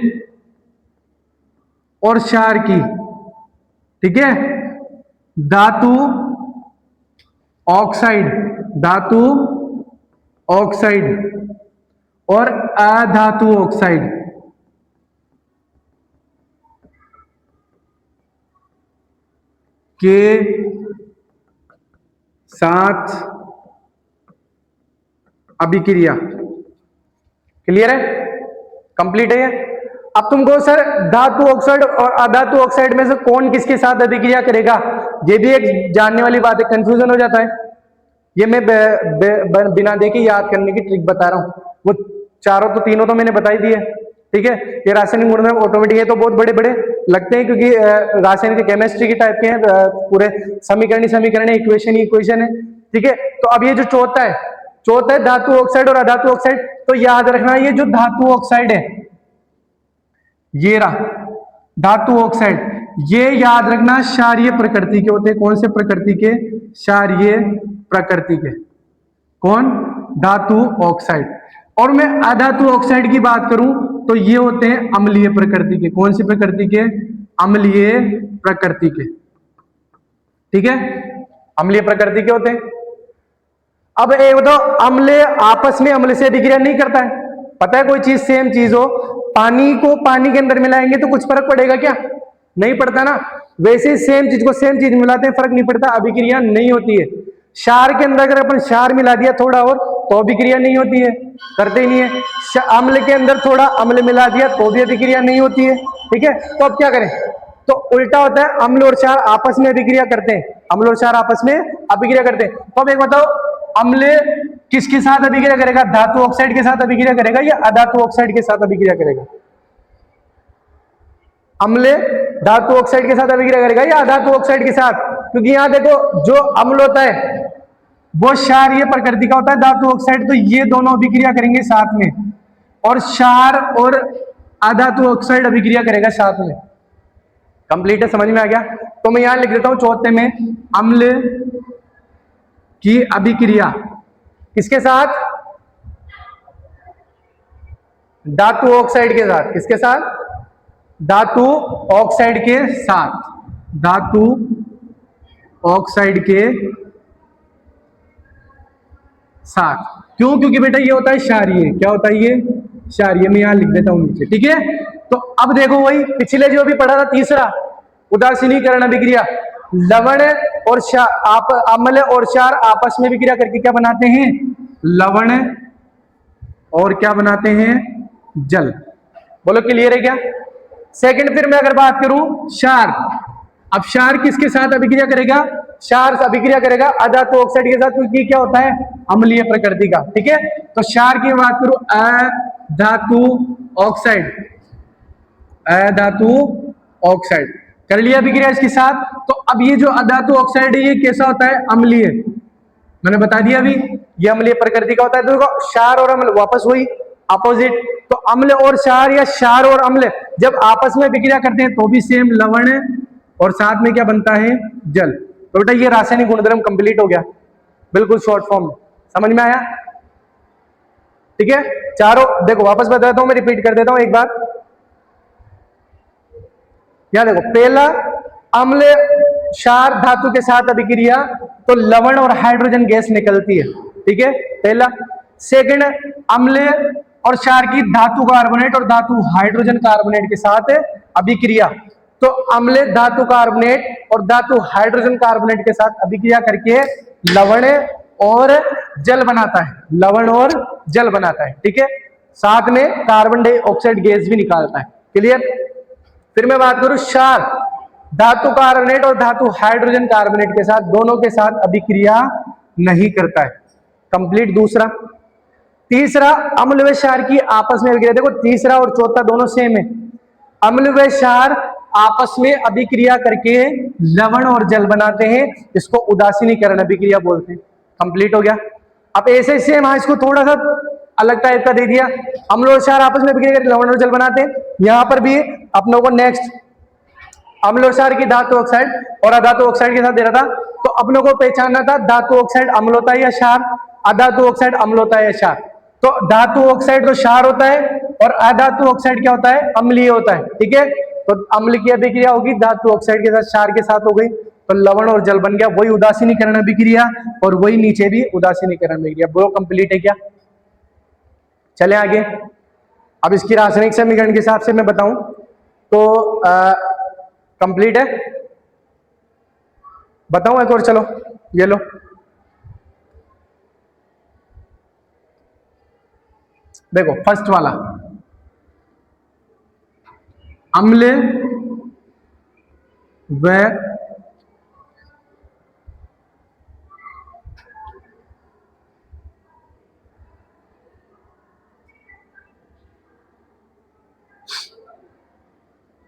और क्षार की, ठीक है, धातु ऑक्साइड, धातु ऑक्साइड और अधातु ऑक्साइड के साथ अभिक्रिया। क्लियर है? कंप्लीट है। अब तुमको सर धातु ऑक्साइड और अधातु ऑक्साइड में से कौन किसके साथ अभिक्रिया करेगा, ये भी एक जानने वाली बात है, कंफ्यूजन हो जाता है। ये मैं बिना देखे याद करने की ट्रिक बता रहा हूं। वो चारों तो तीनों तो मैंने बता ही दिए। ठीक है, ये रासायनिक गुणधर्म ऑटोमेटिक है तो बहुत बड़े बड़े लगते हैं क्योंकि रासायनिक केमिस्ट्री की टाइप के हैं, पूरे समीकरण है, इक्वेशन है। ठीक है, तो अब ये जो चौथा है धातु ऑक्साइड और अधातु ऑक्साइड, तो याद रखना ये जो धातु ऑक्साइड है, ये रहा धातु ऑक्साइड, ये याद रखना क्षारीय प्रकृति के होते हैं। कौन से प्रकृति के? क्षारीय प्रकृति के। कौन? धातु ऑक्साइड। और मैं अधातु ऑक्साइड की बात करूं तो ये होते हैं अम्लीय प्रकृति के। कौन सी प्रकृति के? अम्लीय प्रकृति के। ठीक है, अम्लीय प्रकृति के होते हैं। अब एक बताओ, अम्ल आपस में अम्ल से अभिक्रिया नहीं करता है। पता है कोई चीज सेम चीज हो, पानी को पानी के अंदर मिलाएंगे तो कुछ फर्क पड़ेगा क्या? नहीं पड़ता ना। वैसे सेम चीज को सेम चीज मिलाते हैं, फर्क नहीं पड़ता, अभिक्रिया नहीं होती है। क्षार के अंदर अगर अपन क्षार मिला दिया थोड़ा और तो अभिक्रिया नहीं होती है, करते ही नहीं है। अम्ल के अंदर थोड़ा अम्ल मिला दिया तो भी अभिक्रिया नहीं होती है। ठीक है, तो अब क्या करें? तो उल्टा होता है, अम्ल और क्षार आपस में अभिक्रिया करते हैं, अम्ल और क्षार आपस में अभिक्रिया करते हैं। तो अब एक बताओ, अम्ल किसके साथ अभिक्रिया करेगा? धातु ऑक्साइड के साथ अभिक्रिया करेगा या अधातु ऑक्साइड के साथ अभिक्रिया करेगा? अम्ल धातु ऑक्साइड के साथ अभिक्रिया करेगा या अधातु ऑक्साइड के साथ? क्योंकि यहां देखो जो अम्ल होता है वो क्षारीय प्रकृति का होता है, धातु ऑक्साइड, तो ये दोनों अभिक्रिया करेंगे साथ में, और क्षार और अधातु ऑक्साइड अभिक्रिया करेगा साथ में। कंप्लीट है, समझ में आ गया? तो मैं यहां लिख देता हूं चौथे में, अम्ल की अभिक्रिया किसके साथ? धातु ऑक्साइड के साथ। किसके साथ? धातु ऑक्साइड के साथ, धातु ऑक्साइड के साथ। क्यों? क्योंकि बेटा ये होता है क्षारीय। क्या होता है ये? क्षारीय। मैं यहां लिख देता हूं नीचे। ठीक है, तो अब देखो वही पिछले जो भी पढ़ा था तीसरा, उदासीनीकरण अभिक्रिया, लवण और अम्ल और क्षार आपस में अभिक्रिया करके क्या बनाते हैं? लवण और क्या बनाते हैं? जल। बोलो क्लियर है क्या? सेकंड, फिर मैं अगर बात करूं क्षार, अब क्षार किसके साथ अभिक्रिया करेगा? क्षार अभिक्रिया करेगा अधातु ऑक्साइड के साथ, क्योंकि क्या होता है? अम्लीय प्रकृति का। ठीक है, तो क्षार की बात करूं, अधातु ऑक्साइड, अधातु ऑक्साइड कर लिया अभिक्रिया इसके साथ। तो अब ये जो अधातु ऑक्साइड है ये कैसा होता है? अम्लीय। मैंने बता दिया अभी, ये अम्लीय प्रकृति का होता है। देखो क्षार और अम्ल वापस वही अपोजिट, तो अम्ल और क्षार या क्षार और अम्ल जब आपस में विक्रिया करते हैं तो भी सेम लवण और साथ में क्या बनता है, जल। तो बेटा ये रासायनिक गुणधर्म कंप्लीट हो गया, बिल्कुल शॉर्ट फॉर्म में, समझ में आया? ठीक है, चारों देखो वापस बताता हूं, मैं रिपीट कर देता हूं एक बार। यहां देखो, पहला अम्ल क्षार धातु के साथ अभिक्रिया तो लवण और हाइड्रोजन गैस निकलती है, ठीक है, पहला। सेकंड, अम्ल और क्षार की धातु कार्बोनेट और धातु हाइड्रोजन कार्बोनेट के साथ अभिक्रिया तो अम्ल धातु कार्बोनेट और धातु हाइड्रोजन कार्बोनेट के साथ अभिक्रिया करके लवण और जल बनाता है, लवण और जल बनाता है, ठीक है। साथ में कार्बन डाइऑक्साइड गैस भी निकालता है, क्लियर। फिर मैं बात करूं क्षार धातु कार्बोनेट और धातु हाइड्रोजन कार्बोनेट के साथ, दोनों के साथ अभिक्रिया नहीं करता है, कंप्लीट। दूसरा, तीसरा, अम्ल व क्षार की आपस में अभिक्रिया, देखो तीसरा और चौथा दोनों सेम है, अम्ल व क्षार आपस में अभिक्रिया करके लवण और जल बनाते हैं, इसको उदासीनीकरण अभिक्रिया बोलते हैं, कंप्लीट हो गया। अब ऐसे सेम, हाँ इसको थोड़ा सा अलग टाइप का दे दिया, अम्ल और क्षार आपस में अभिक्रिया करके लवण और जल बनाते हैं। यहां पर भी अपनों को नेक्स्ट अम्ल और क्षार की धातु ऑक्साइड और अधातु ऑक्साइड के साथ दे रहा था, तो अपनों को पहचानना था धातु ऑक्साइड अम्ल होता है या क्षार, अधातु ऑक्साइड अम्ल होता है या क्षार। तो धातु ऑक्साइड तो क्षार होता है और अधातु ऑक्साइड क्या होता है, अम्लीय होता है, ठीक है। तो अम्ल की अभिक्रिया होगी धातु ऑक्साइड के साथ, क्षार के साथ हो गई, तो लवण और जल बन गया, वही उदासीनीकरण अभिक्रिया और वही नीचे भी उदासीनीकरण अभिक्रिया, वो कंप्लीट है क्या। चले आगे। अब इसकी रासायनिक समीकरण के हिसाब से मैं बताऊं तो कंप्लीट है, बताऊं एक और, चलो ये लो, देखो फर्स्ट वाला अम्ल व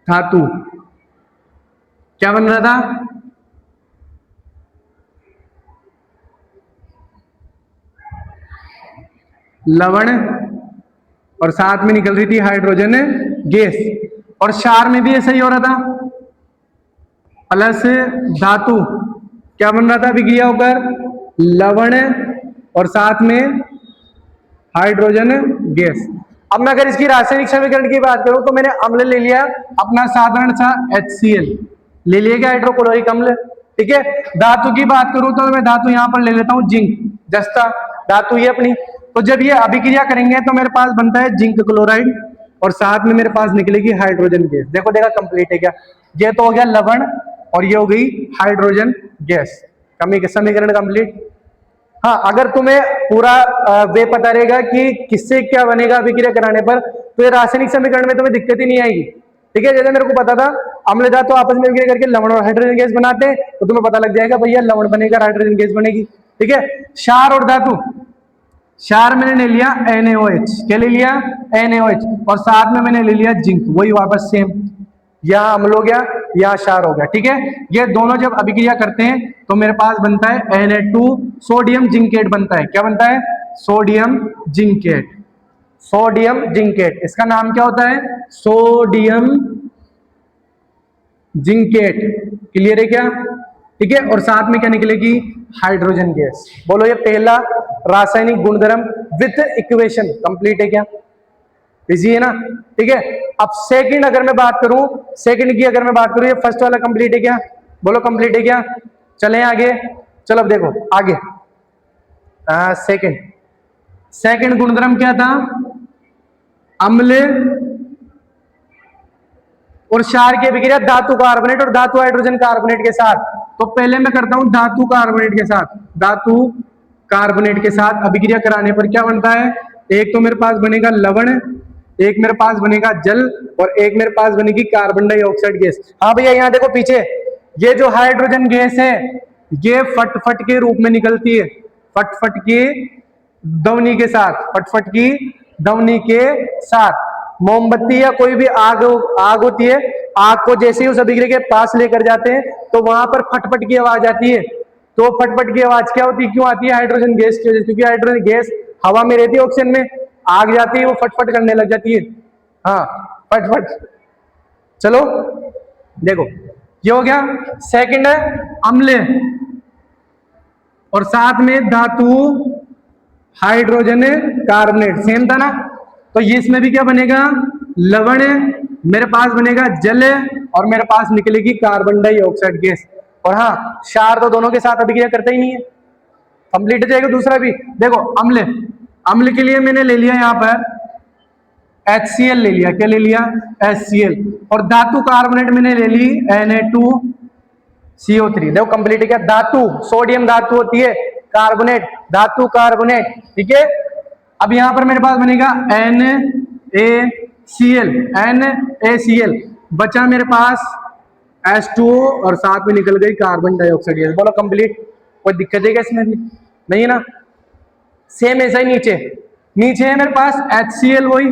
धातु क्या बन रहा था, लवण और साथ में निकल रही थी हाइड्रोजन गैस, और क्षार में भी ऐसा ही हो रहा था, प्लस धातु क्या बन रहा था अभिक्रिया होकर, लवण और साथ में हाइड्रोजन गैस। अब मैं अगर इसकी रासायनिक समीकरण की बात करूं तो मैंने अम्ल ले लिया अपना साधारण सा HCl ले लिया, क्या हाइड्रोक्लोरिक अम्ल, ठीक है। धातु की बात करूं तो मैं धातु यहां पर ले लेता हूं जिंक, जस्ता धातु ये अपनी, तो जब ये अभिक्रिया करेंगे तो मेरे पास बनता है जिंक क्लोराइड और साथ में मेरे पास निकलेगी हाइड्रोजन गैस। देखो देखा कंप्लीट है क्या, ये तो हो गया लवण और ये हो गई हाइड्रोजन गैस, समीकरण कंप्लीट। हाँ, अगर तुम्हें पूरा वे पता रहेगा कि किससे क्या बनेगा अभिक्रिया कराने पर, तो ये रासायनिक समीकरण में तुम्हें दिक्कत ही नहीं आएगी, ठीक है। जैसे मेरे को पता था अम्ल धातु आपस में अभिक्रिया करके लवण और हाइड्रोजन गैस बनाते हैं, तो तुम्हें पता लग जाएगा भैया लवण बनेगा हाइड्रोजन गैस बनेगी, ठीक है। क्षार और धातु, क्षार मैंने ले लिया NaOH, क्या ले लिया NaOH, और साथ में मैंने ले लिया जिंक, वही वापस सेम, यहाँ अम्ल हो गया यहाँ क्षार हो गया, ठीक है। ये दोनों जब अभिक्रिया करते हैं तो मेरे पास बनता है Na2 सोडियम जिंकेट बनता है, क्या बनता है, सोडियम जिंकेट, सोडियम जिंकेट, इसका नाम क्या होता है, सोडियम जिंकेट, क्लियर है क्या, ठीक है। और साथ में क्या निकलेगी, हाइड्रोजन गैस। बोलो ये पहला रासायनिक गुणधर्म विथ इक्वेशन कंप्लीट है क्या, इजी है ना, ठीक है। अब सेकंड अगर मैं बात करूं, सेकंड की अगर मैं बात करूं, ये फर्स्ट वाला कंप्लीट है क्या, बोलो कंप्लीट है क्या। चलें आगे, चलो अब देखो आगे, सेकंड गुणधर्म क्या था, अम्ल और क्षार की अभिक्रिया धातु कार्बोनेट और धातु हाइड्रोजन कार्बोनेट के साथ। तो पहले मैं करता हूं धातु कार्बोनेट के साथ, धातु कार्बोनेट के साथ अभिक्रिया कराने पर क्या बनता है, एक तो मेरे पास बनेगा लवण, एक मेरे पास बनेगा जल और एक मेरे पास बनेगी कार्बन डाइऑक्साइड गैस। हाँ भैया यहाँ देखो पीछे, ये जो हाइड्रोजन गैस है ये फटफट के रूप में निकलती है, फटफट की ध्वनि के साथ, फटफट की ध्वनि के साथ। मोमबत्ती या कोई भी आग होती है, आग को जैसे ही उस अभिक्रिया के पास लेकर जाते हैं तो वहां पर फटफट की आवाज आती है। तो फटफट की आवाज क्या होती है, क्यों आती है, हाइड्रोजन गैस की वजह से, क्योंकि हाइड्रोजन गैस हवा में रहती है ऑक्सीजन में, आग जाती है वो फटफट करने लग जाती है, हाँ फटफट। चलो देखो ये हो गया। सेकंड है अम्ल और साथ में धातु हाइड्रोजन कार्बोनेट, सेम था ना। तो ये इसमें भी क्या बनेगा, लवण, मेरे पास बनेगा जल और मेरे पास निकलेगी कार्बन डाइऑक्साइड गैस। और हाँ क्षार तो दोनों के साथ अभिक्रिया करता ही नहीं है, कंप्लीट हो जाएगा। दूसरा भी देखो अम्ल, अम्ल के लिए मैंने ले लिया यहाँ पर HCl ले लिया, क्या ले लिया HCl, और धातु कार्बोनेट मैंने ले ली Na2CO3। देखो कंप्लीट है क्या, धातु सोडियम धातु होती है, कार्बोनेट धातु कार्बोनेट, ठीक है। अब यहां पर मेरे पास बनेगा NaCl, बचा मेरे पास H2O और साथ में निकल गई कार्बन डाइऑक्साइड गैस। बोलो कंप्लीट, कोई दिक्कत है क्या इसमें भी नहीं है ना। सेम ऐसा ही नीचे, नीचे है मेरे पास HCl वही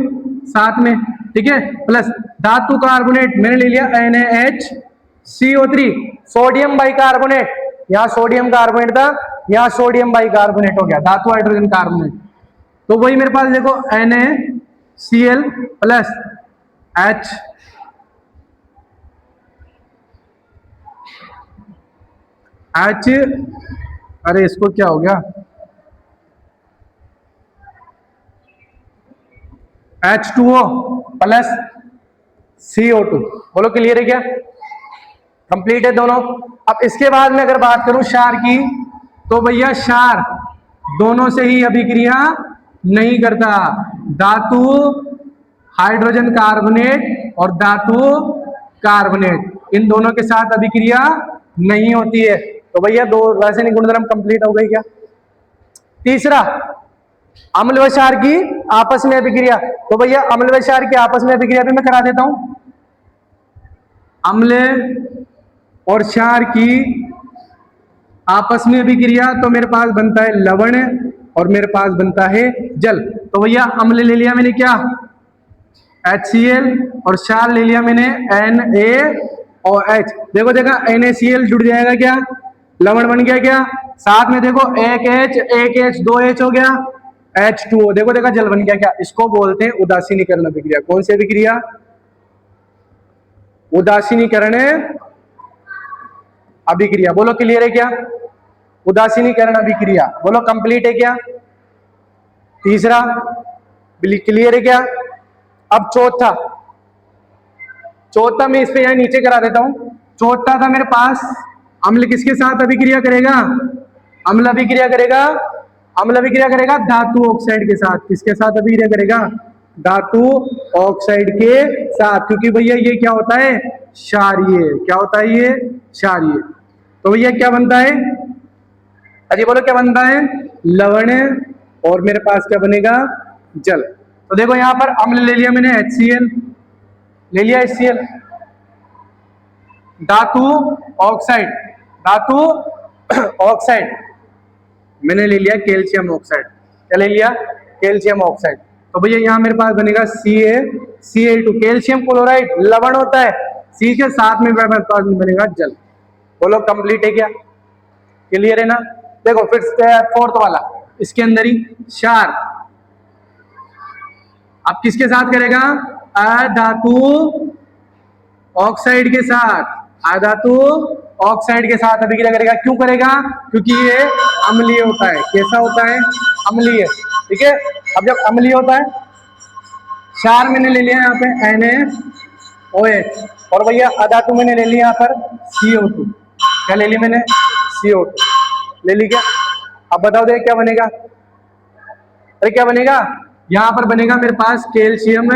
साथ में, ठीक है, प्लस धातु कार्बोनेट मैंने ले लिया NaHCO3, सोडियम बाइकार्बोनेट, यहाँ सोडियम कार्बोनेट था, यहाँ सोडियम बाइकार्बोनेट हो गया, धातु हाइड्रोजन कार्बोनेट। तो वही मेरे पास देखो NaCl प्लस अरे इसको क्या हो गया, H2O प्लस CO2। बोलो क्लियर है क्या, कंप्लीट है दोनों। अब इसके बाद में अगर बात करूं क्षार की, तो भैया क्षार दोनों से ही अभिक्रिया नहीं करता, धातु हाइड्रोजन कार्बोनेट और धातु कार्बोनेट इन दोनों के साथ अभिक्रिया नहीं होती है। तो भैया दो रासायनिक गुणधर्म कंप्लीट हो गई क्या। तीसरा अम्ल व क्षार की आपस में अभिक्रिया, तो भैया अम्ल व क्षार की आपस में अभिक्रिया भी मैं करा देता हूं। अम्ल और क्षार की आपस में अभिक्रिया, तो मेरे पास बनता है लवण और मेरे पास बनता है जल। तो भैया अम्ल ले लिया मैंने क्या HCl और क्षार ले लिया मैंने NaOH। देखो देखा NaCl जुड़ जाएगा क्या, लवण बन गया क्या, साथ में देखो एक H 2H हो गया, H2O, देखो देखा जल बन गया क्या। इसको बोलते हैं उदासीनीकरण अभिक्रिया। कौन सी अभिक्रिया, उदासीनीकरण अभिक्रिया। बोलो क्लियर है क्या, उदासीनीकरण अभिक्रिया, बोलो कंप्लीट है क्या। तीसरा क्लियर है क्या। अब चौथा मैं इस पे यहां नीचे करा देता हूं। चौथा था मेरे पास अम्ल किसके साथ अभिक्रिया करेगा, अम्ल अभिक्रिया करेगा, अम्ल अभिक्रिया करेगा धातु ऑक्साइड के साथ। किसके साथ अभिक्रिया करेगा, धातु ऑक्साइड के साथ, क्योंकि भैया ये क्या होता है क्षारीय, क्या होता है ये क्षारीय। तो भैया क्या बनता है, अजी बोलो क्या बनता है, लवण और मेरे पास क्या बनेगा जल। तो देखो यहां पर अम्ल ले लिया मैंने HCl, ले लिया HCl, धातु ऑक्साइड, धातु ऑक्साइड मैंने ले लिया कैल्शियम ऑक्साइड, क्या ले लिया कैल्शियम ऑक्साइड। तो भैया यहां मेरे पास बनेगा CaCl2, कैल्शियम क्लोराइड लवण होता है, C के साथ में मेरे पास बनेगा जल। बोलो कंप्लीट है क्या, क्लियर है ना। देखो फिर फोर्थ वाला, इसके अंदर ही क्षार, अब किसके साथ करेगा, अधातु ऑक्साइड के साथ, अधातु ऑक्साइड के साथ अभिक्रिया करेगा। क्यों करेगा, क्योंकि ये अम्लीय होता है। कैसा होता है, अम्लीय, ठीक है। अब जब अम्लीय होता है, क्षार मैंने ले लिया यहाँ पे NaOH, और भैया अधातु मैंने ले लिया यहाँ पर CO2, क्या ले लिया मैंने CO2 ले ली क्या। अब बताओ दे क्या बनेगा, अरे क्या बनेगा, यहां पर बनेगा मेरे पास कैल्शियम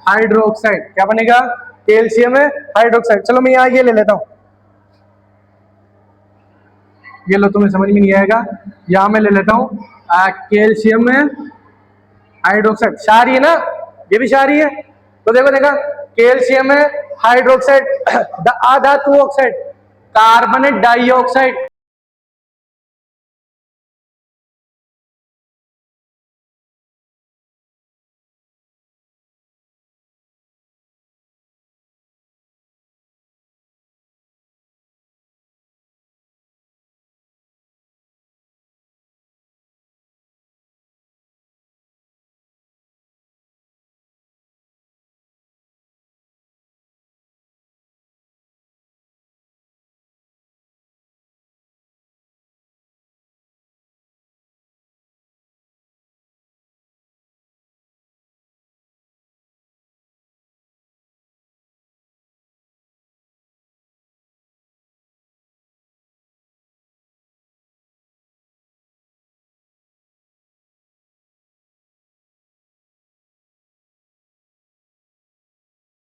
हाइड्रोक्साइड, क्या बनेगा कैल्शियम हाइड्रोक्साइड। चलो मैं यहाँ ये ले लेता हूं, ये लो तुम्हें समझ में नहीं आएगा, यहां मैं ले लेता हूं कैल्शियम हाइड्रोक्साइड, क्षारीय है ना, ये भी क्षारीय है। तो देखो देखा कैल्शियम हाइड्रोक्साइड, अधातु ऑक्साइड, कार्बन डाइऑक्साइड,